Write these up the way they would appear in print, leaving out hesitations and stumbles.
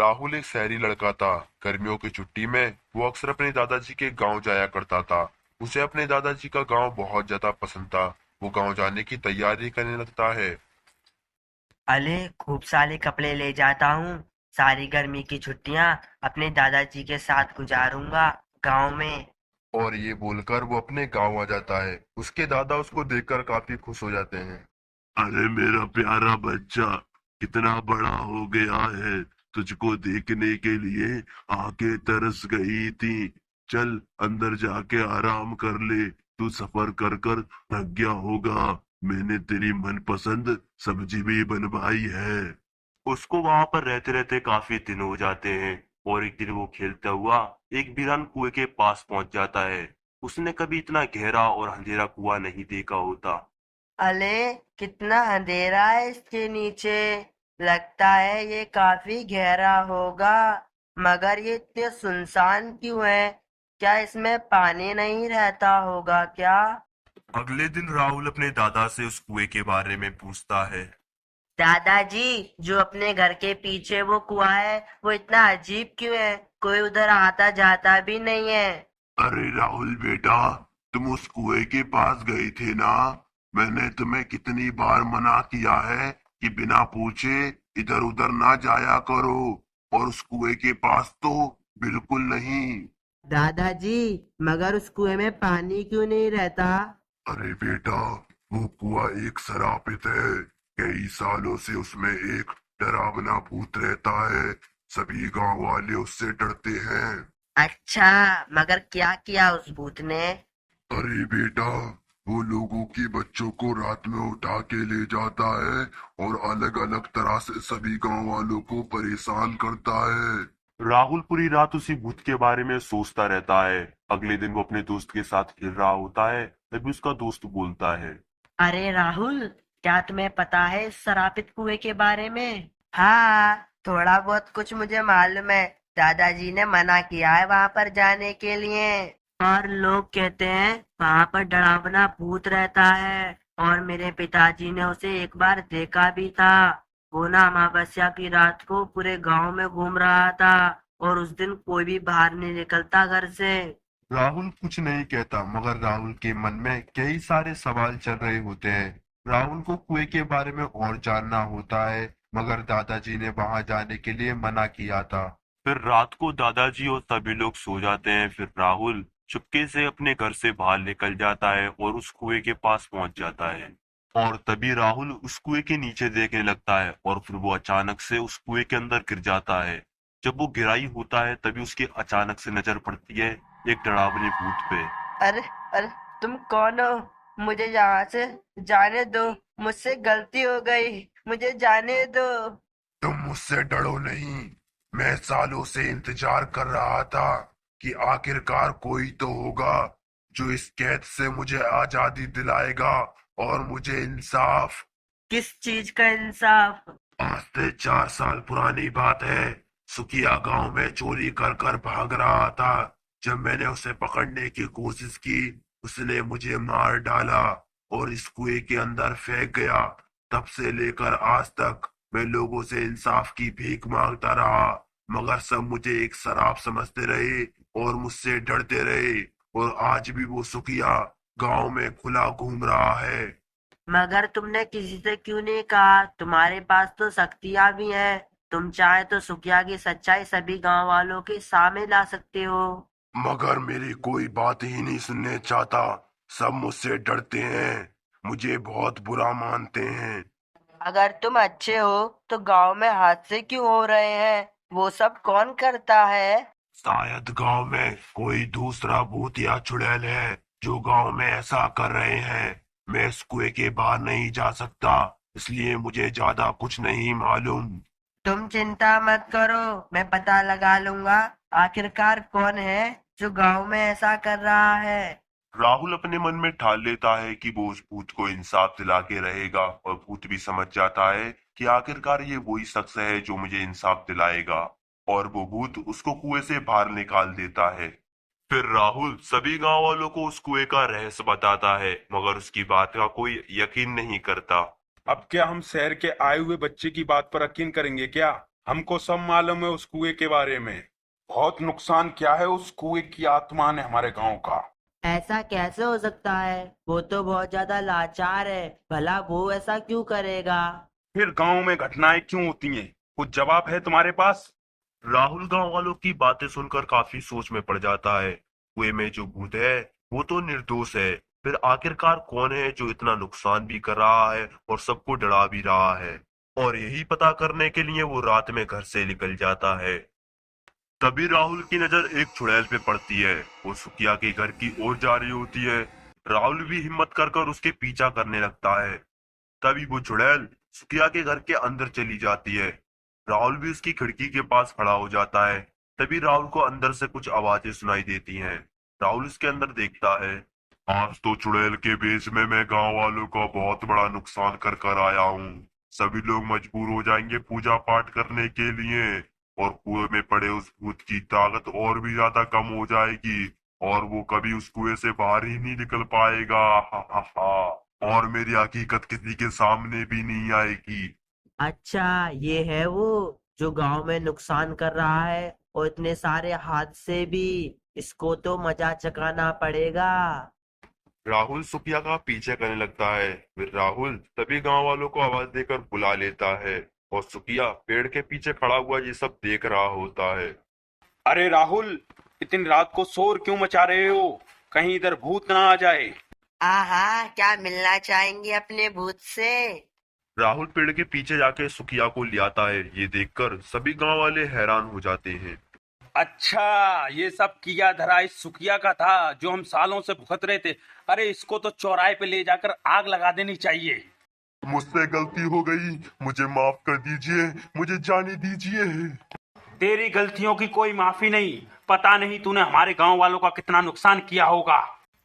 राहुल एक शहरी लड़का था। गर्मियों की छुट्टी में वो अक्सर अपने दादाजी के गांव जाया करता था। उसे अपने दादाजी का गांव बहुत ज्यादा पसंद था। वो गांव जाने की तैयारी करने लगता है। अले खूब सारे कपड़े ले जाता हूँ। सारी गर्मी की छुट्टियाँ अपने दादाजी के साथ गुजारूंगा गांव में। और ये बोलकर वो अपने गांव आ जाता है। उसके दादा उसको देखकर काफी खुश हो जाते हैं। अरे मेरा प्यारा बच्चा, कितना बड़ा हो गया है। तुझको देखने के लिए आंखें तरस गई थी। चल अंदर जाके आराम कर ले। तू सफर कर कर थक गया होगा। मैंने तेरी मनपसंद सब्जी भी बनवाई है। उसको वहां पर रहते रहते काफी दिन हो जाते हैं और एक दिन वो खेलता हुआ एक वीरान कुएं के पास पहुंच जाता है। उसने कभी इतना गहरा और अंधेरा कुआं नहीं देखा होता। अले कितना अंधेरा है इसके नीचे। लगता है ये काफी गहरा होगा। मगर ये इतने सुनसान क्यों है? क्या इसमें पानी नहीं रहता होगा क्या? अगले दिन राहुल अपने दादा से उस कुएं के बारे में पूछता है। दादाजी, जो अपने घर के पीछे वो कुआं है, वो इतना अजीब क्यों है? कोई उधर आता जाता भी नहीं है। अरे राहुल बेटा, तुम उस कुएं के पास गए थे ना। मैंने तुम्हें कितनी बार मना किया है कि बिना पूछे इधर उधर ना जाया करो। और उस कुएं के पास तो बिल्कुल नहीं। दादाजी, मगर उस कुएं में पानी क्यों नहीं रहता? अरे बेटा, वो कुआं एक श्रापित है। कई सालों से उसमें एक डरावना भूत रहता है। सभी गांव वाले उससे डरते हैं। अच्छा, मगर क्या किया उस भूत ने? अरे बेटा, वो लोगों के बच्चों को रात में उठा के ले जाता है और अलग अलग तरह से सभी गांव वालों को परेशान करता है। राहुल पूरी रात उसी भूत के बारे में सोचता रहता है। अगले दिन वो अपने दोस्त के साथ खेल रहा होता है, तभी उसका दोस्त बोलता है। अरे राहुल, क्या तुम्हें पता है इस शराबित कुएं के बारे में? हाँ, थोड़ा बहुत कुछ मुझे मालूम है। दादाजी ने मना किया है वहां पर जाने के लिए। और लोग कहते हैं वहां पर डरावना भूत रहता है। और मेरे पिताजी ने उसे एक बार देखा भी था। वो ना अमावस्या की रात को पूरे गांव में घूम रहा था। और उस दिन कोई भी बाहर नहीं निकलता घर से। राहुल कुछ नहीं कहता, मगर राहुल के मन में कई सारे सवाल चल रहे होते हैं। राहुल को कुएं के बारे में और जानना होता है, मगर दादाजी ने वहां जाने के लिए मना किया था। फिर रात को दादाजी और सभी लोग सो जाते हैं। फिर राहुल चुपके से अपने घर से बाहर निकल जाता है और उस कुएं के पास पहुंच जाता है। और तभी राहुल उस कुएं के नीचे देखने लगता है और फिर वो अचानक से उस कुएं के अंदर गिर जाता है। जब वो गिराई होता है तभी उसकी अचानक से नजर पड़ती है एक डरावने भूत पे। अरे, अरे, तुम कौन हो? मुझे यहाँ से जाने दो। मुझसे गलती हो गई। मुझे जाने दो। तुम मुझसे डरो नहीं। मैं सालों से इंतजार कर रहा था कि आखिरकार कोई तो होगा जो इस कैद से मुझे आजादी दिलाएगा और मुझे इंसाफ। किस चीज का इंसाफ? आज से 4 साल पुरानी बात है। सुखिया गांव में चोरी कर कर भाग रहा था। जब मैंने उसे पकड़ने की कोशिश की, उसने मुझे मार डाला और इस कुएं के अंदर फेंक गया। तब से लेकर आज तक मैं लोगों से इंसाफ की भीख मांगता रहा, मगर सब मुझे एक शराब समझते रहे और मुझसे डरते रहे। और आज भी वो सुखिया गांव में खुला घूम रहा है। मगर तुमने किसी से क्यों नहीं कहा? तुम्हारे पास तो शक्तियां भी हैं। तुम चाहे तो सुखिया की सच्चाई सभी गांव वालों के सामने ला सकते हो। मगर मेरी कोई बात ही नहीं सुनने चाहता। सब मुझसे डरते हैं, मुझे बहुत बुरा मानते हैं। अगर तुम अच्छे हो तो गांव में हादसे क्यों हो रहे हैं? वो सब कौन करता है? शायद गांव में कोई दूसरा भूत या चुड़ैल है जो गांव में ऐसा कर रहे हैं। मैं इस कुएं के बाहर नहीं जा सकता, इसलिए मुझे ज्यादा कुछ नहीं मालूम। तुम चिंता मत करो, मैं पता लगा लूंगा आखिरकार कौन है जो गांव में ऐसा कर रहा है। राहुल अपने मन में ठान लेता है कि वो उस भूत को इंसाफ दिला के रहेगा और भूत भी समझ जाता है कि आखिरकार ये वही शख्स है जो मुझे इंसाफ दिलाएगा। और वो भूत उसको कुएं से बाहर निकाल देता है। फिर राहुल सभी गांव वालों को उस कुएं का रहस्य बताता है, मगर उसकी बात का कोई यकीन नहीं करता। अब क्या हम शहर के आए हुए बच्चे की बात पर यकीन करेंगे क्या? हमको सब मालूम है उस कुएं के बारे में। बहुत नुकसान किया है उस कुएं की आत्मा ने हमारे गांव का। ऐसा कैसे हो सकता है? वो तो बहुत ज्यादा लाचार है, भला वो ऐसा क्यों करेगा? फिर गांव में घटनाएं क्यों होती हैं? कुछ जवाब है तुम्हारे पास? राहुल गांव वालों की बातें सुनकर काफी सोच में पड़ जाता है। कुएं में जो भूत है वो तो निर्दोष है, फिर आखिरकार कौन है जो इतना नुकसान भी कर रहा है और सबको डरा भी रहा है। और यही पता करने के लिए वो रात में घर से निकल जाता है। तभी राहुल की नजर एक चुड़ैल पे पड़ती है। वो सुखिया के घर की ओर जा रही होती है। राहुल भी हिम्मत कर उसके पीछा करने लगता है। तभी वो चुड़ैल सुखिया के घर के अंदर चली जाती है। राहुल भी उसकी खिड़की के पास खड़ा हो जाता है। तभी राहुल को अंदर से कुछ आवाजें सुनाई देती हैं। राहुल उसके अंदर देखता है। आज तो चुड़ैल के बेस में मैं गांव वालों का बहुत बड़ा नुकसान कर कर आया हूँ। सभी लोग मजबूर हो जाएंगे पूजा पाठ करने के लिए, और कुएं में पड़े उस भूत की ताकत और भी ज्यादा कम हो जाएगी, और वो कभी उस कुएं से बाहर ही नहीं निकल पाएगा। हा हा हा। और मेरी हकीकत किसी के सामने भी नहीं आएगी। अच्छा, ये है वो जो गांव में नुकसान कर रहा है और इतने सारे हादसे भी। इसको तो मजा चकाना पड़ेगा। राहुल सुखिया का पीछे करने लगता है। फिर राहुल तभी गांव वालों को आवाज देकर बुला लेता है, और सुखिया पेड़ के पीछे खड़ा हुआ ये सब देख रहा होता है। अरे राहुल, इतनी रात को शोर क्यों मचा रहे हो? कहीं इधर भूत ना आ जाए। आहा, क्या मिलना चाहेंगे अपने भूत से? राहुल पेड़ के पीछे जाके सुखिया को ले आता है। ये देखकर सभी गांव वाले हैरान हो जाते हैं। अच्छा, ये सब किया धरा इस सुखिया का था जो हम सालों से भुगत रहे थे। अरे इसको तो चौराहे पे ले जाकर आग लगा देनी चाहिए। मुझसे गलती हो गई, मुझे माफ कर दीजिए, मुझे जाने दीजिए। तेरी गलतियों की कोई माफी नहीं। पता नहीं तूने हमारे गांव वालों का कितना नुकसान किया होगा।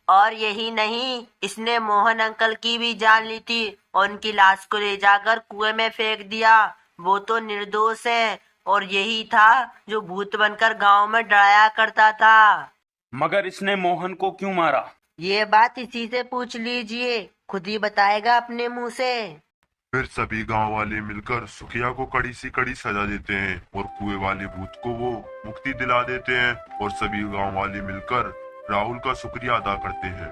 और यही नहीं, इसने मोहन अंकल की भी जान ली थी और उनकी लाश को ले जाकर कुएं में फेंक दिया। वो तो निर्दोष है और यही था जो भूत बनकर गांव में डराया करता था। मगर इसने मोहन को क्यों मारा? ये बात इसी से पूछ लीजिए, खुद ही बताएगा अपने मुंह से। फिर सभी गांव वाले मिलकर सुखिया को कड़ी सी कड़ी सजा देते हैं, और कुएं वाले भूत को वो मुक्ति दिला देते हैं, और सभी गांव वाले मिलकर राहुल का शुक्रिया अदा करते हैं।